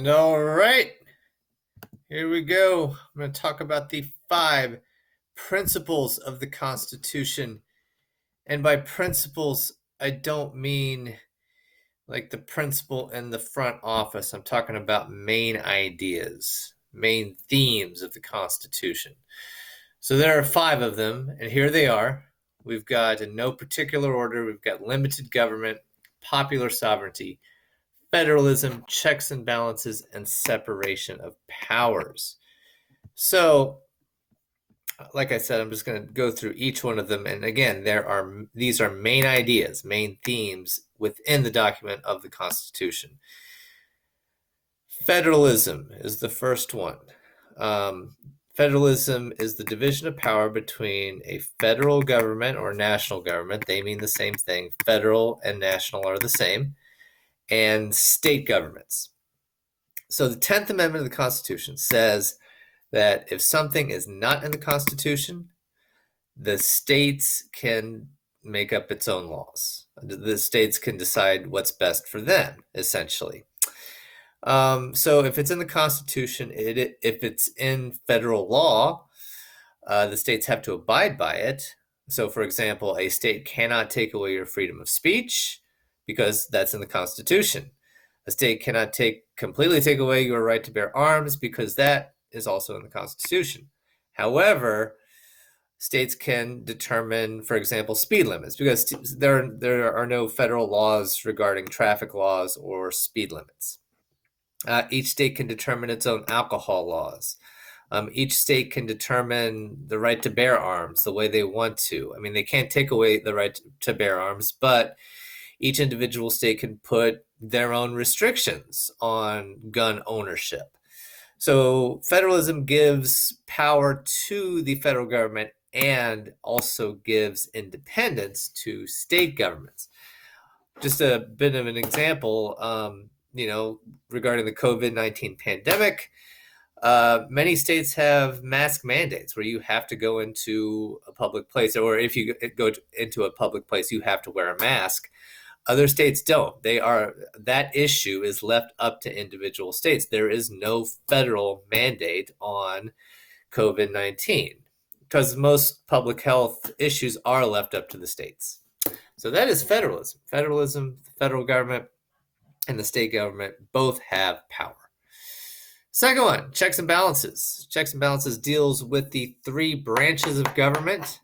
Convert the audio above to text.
And all right, here we go. I'm going to talk about the 5 principles of the Constitution. And by principles, I don't mean like the principal in the front office. I'm talking about main ideas, main themes of the Constitution. So there are 5 of them, and here they are. We've got, in no particular order, we've got limited government, popular sovereignty, federalism, checks and balances, and separation of powers. So, like I said, I'm just going to go through each one of them. And again, these are main ideas, main themes within the document of the Constitution. Federalism is the first one. Federalism is the division of power between a federal government or national government. They mean the same thing. Federal and national are the same. And state governments. So the 10th Amendment of the Constitution says that if something is not in the Constitution, the states can make up its own laws. The states can decide what's best for them, essentially. So if it's in the Constitution, if it's in federal law, the states have to abide by it. So, for example, a state cannot take away your freedom of speech because that's in the Constitution. A state cannot completely take away your right to bear arms because that is also in the Constitution. However, states can determine, for example, speed limits because there are no federal laws regarding traffic laws or speed limits. Each state can determine its own alcohol laws. Each state can determine the right to bear arms the way they want to. I mean, they can't take away the right to bear arms, but each individual state can put their own restrictions on gun ownership. So federalism gives power to the federal government and also gives independence to state governments. Just a bit of an example, regarding the COVID-19 pandemic, many states have mask mandates where you have to go into a public place, or if you go into a public place, you have to wear a mask. Other states don't. That issue is left up to individual states. There is no federal mandate on COVID-19 because most public health issues are left up to the states. So that is federalism. Federalism, the federal government, and the state government both have power. Second one, checks and balances. Checks and balances deals with the 3 branches of government.